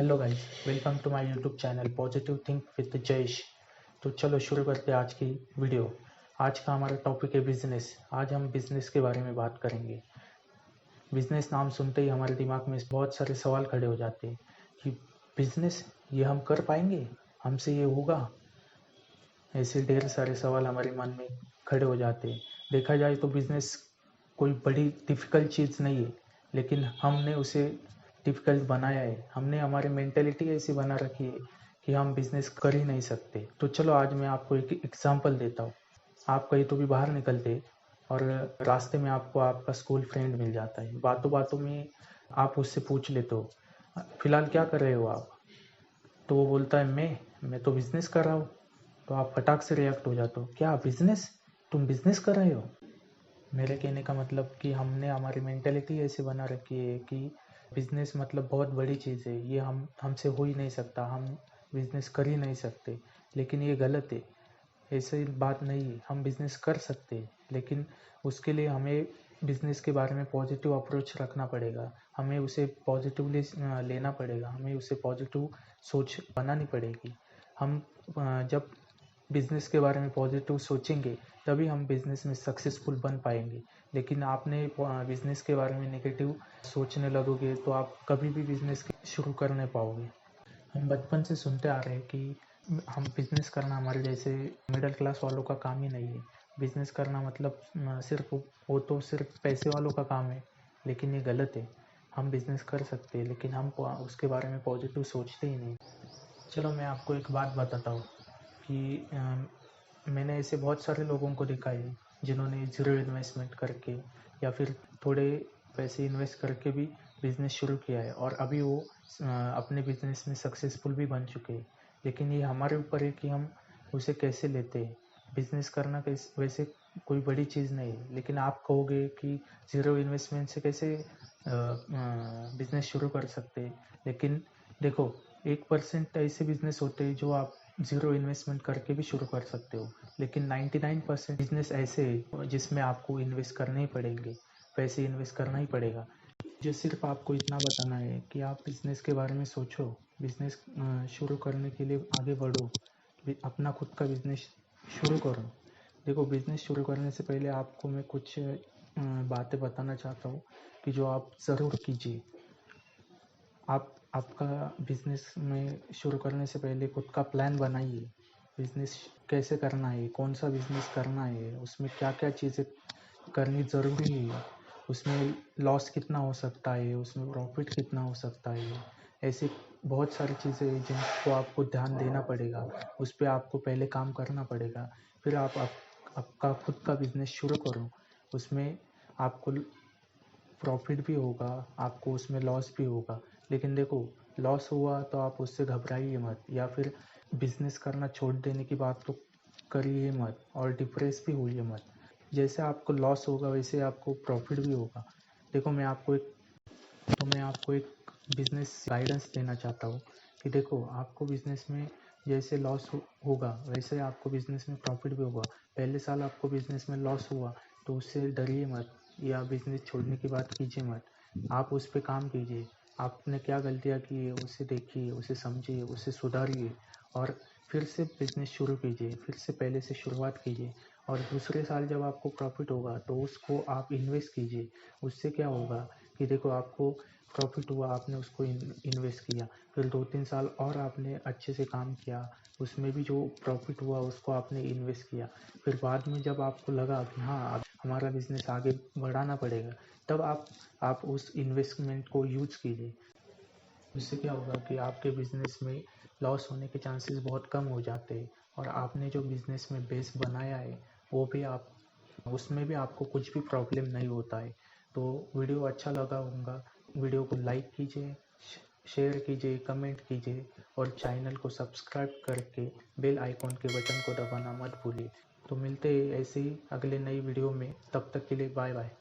Hello guys, welcome to my YouTube channel positive think with Jayesh. तो चलो शुरू करते हैं आज की वीडियो। आज का हमारा टॉपिक है बिजनेस। आज हम बिजनेस के बारे में बात करेंगे। बिजनेस नाम सुनते ही हमारे दिमाग में बहुत सारे सवाल खड़े हो जाते हैं कि बिजनेस ये हम कर पाएंगे, हमसे ये होगा। ऐसे ढेर सारे सवाल हमारे मन में खड़े हो जाते हैं। देखा जाए तो बिजनेस कोई बड़ी डिफ़िकल्ट चीज़ नहीं है, लेकिन हमने उसे डिफ़िकल्ट बनाया है। हमने हमारी मेंटालिटी ऐसी बना रखी है कि हम बिज़नेस कर ही नहीं सकते। तो चलो आज मैं आपको एक एग्ज़ाम्पल देता हूँ। आप कहीं तो भी बाहर निकलते और रास्ते में आपको आपका स्कूल फ्रेंड मिल जाता है। बातों-बातों में आप उससे पूछ लेते हो, "फ़िलहाल क्या कर रहे हो आप?" तो वो बोलता है, मैं तो बिज़नेस कर रहा हूँ। तो आप फटाक से रिएक्ट हो जाते हो, "क्या बिज़नेस? तुम बिज़नेस कर रहे हो?" मेरे कहने का मतलब कि हमने हमारी मेंटालिटी ऐसे बना रखी है कि बिज़नेस मतलब बहुत बड़ी चीज़ है, ये हमसे हो ही नहीं सकता, हम बिज़नेस कर ही नहीं सकते। लेकिन ये गलत है, ऐसी बात नहीं है। हम बिज़नेस कर सकते हैं, लेकिन उसके लिए हमें बिज़नेस के बारे में पॉजिटिव अप्रोच रखना पड़ेगा। हमें उसे पॉजिटिवली लेना पड़ेगा, हमें उसे पॉजिटिव सोच बनानी पड़ेगी। हम जब बिज़नेस के बारे में पॉजिटिव सोचेंगे, तभी हम बिज़नेस में सक्सेसफुल बन पाएँगे। लेकिन आपने बिज़नेस के बारे में नेगेटिव सोचने लगोगे, तो आप कभी भी बिज़नेस शुरू कर नहीं पाओगे। हम बचपन से सुनते आ रहे हैं कि हम बिज़नेस करना हमारे जैसे मिडिल क्लास वालों का काम ही नहीं है। बिज़नेस करना मतलब सिर्फ़ वो तो सिर्फ़ पैसे वालों का काम है, लेकिन ये गलत है। हम बिज़नेस कर सकते हैं, लेकिन हम उसके बारे में पॉजिटिव सोचते ही नहीं। चलो मैं आपको एक बात बताता हूँ कि मैंने ऐसे बहुत सारे लोगों को देखा है जिन्होंने ज़ीरो इन्वेस्टमेंट करके या फिर थोड़े पैसे इन्वेस्ट करके भी बिज़नेस शुरू किया है और अभी वो अपने बिज़नेस में सक्सेसफुल भी बन चुके हैं। लेकिन ये हमारे ऊपर है कि हम उसे कैसे लेते हैं। बिज़नेस करना वैसे कोई बड़ी चीज़ नहीं है, लेकिन आप कहोगे कि ज़ीरो इन्वेस्टमेंट से कैसे बिज़नेस शुरू कर सकते हैं। लेकिन देखो, 1% ऐसे बिज़नेस होते हैं जो आप ज़ीरो इन्वेस्टमेंट करके भी शुरू कर सकते हो, लेकिन 99% बिज़नेस ऐसे हैं जिसमें आपको इन्वेस्ट करने ही पड़ेंगे, पैसे इन्वेस्ट करना ही पड़ेगा। मुझे सिर्फ़ आपको इतना बताना है कि आप बिज़नेस के बारे में सोचो, बिज़नेस शुरू करने के लिए आगे बढ़ो, अपना खुद का बिज़नेस शुरू करो। देखो, बिज़नेस शुरू करने से पहले आपको मैं कुछ बातें बताना चाहता हूँ कि जो आप ज़रूर कीजिए। आप आपका बिज़नेस में शुरू करने से पहले खुद का प्लान बनाइए। बिज़नेस कैसे करना है, कौन-सा बिज़नेस करना है, उसमें क्या-क्या चीज़ें करनी ज़रूरी है, उसमें लॉस कितना हो सकता है, उसमें प्रॉफ़िट कितना हो सकता है। ऐसी बहुत सारी चीज़ें हैं जिनको आपको ध्यान देना पड़ेगा, उस पे आपको पहले काम करना पड़ेगा। फिर आप आपका खुद का बिज़नेस शुरू करो। उसमें आपको प्रॉफ़िट भी होगा, आपको उसमें लॉस भी होगा। लेकिन देखो, लॉस हुआ तो आप उससे घबराइए मत या फिर बिज़नेस करना छोड़ देने की बात तो करिए मत और डिप्रेस भी होइए मत। जैसे आपको लॉस होगा वैसे आपको प्रॉफ़िट भी होगा। देखो, मैं आपको एक बिज़नेस गाइडेंस देना चाहता हूँ कि देखो, आपको बिज़नेस में जैसे लॉस होगा वैसे आपको बिज़नेस में प्रॉफ़िट भी होगा। पहले साल आपको बिज़नेस में लॉस हुआ तो उससे डरिए मत या बिज़नेस छोड़ने की बात कीजिए मत। आप उस पे काम कीजिए। आपने क्या गलतियाँ की है उसे देखिए, उसे समझिए, उसे सुधारिए और फिर से बिज़नेस शुरू कीजिए, फिर से पहले से शुरुआत कीजिए और दूसरे साल जब आपको प्रॉफ़िट होगा तो उसको आप इन्वेस्ट कीजिए। उससे क्या होगा कि देखो, आपको प्रॉफ़िट हुआ, आपने उसको इन्वेस्ट किया, फिर 2-3 साल और आपने अच्छे से काम किया, उसमें भी जो प्रॉफ़िट हुआ उसको आपने इन्वेस्ट किया। फिर बाद में जब आपको लगा कि हाँ, अब हमारा बिज़नेस आगे बढ़ाना पड़ेगा, तब आप उस इन्वेस्टमेंट को यूज़ कीजिए। उससे क्या होगा कि आपके बिज़नेस में लॉस होने के चांसेस बहुत कम हो जाते हैं और आपने जो बिज़नेस में बेस बनाया है, वो भी आप उसमें भी आपको कुछ भी प्रॉब्लम नहीं होता है। तो वीडियो अच्छा लगा होगा, वीडियो को लाइक कीजिए, शेयर कीजिए, कमेंट कीजिए और चैनल को सब्सक्राइब करके बेल आइकॉन के बटन को दबाना मत भूलिए। तो मिलते हैं ऐसे ही अगले नई वीडियो में, तब तक के लिए बाय बाय।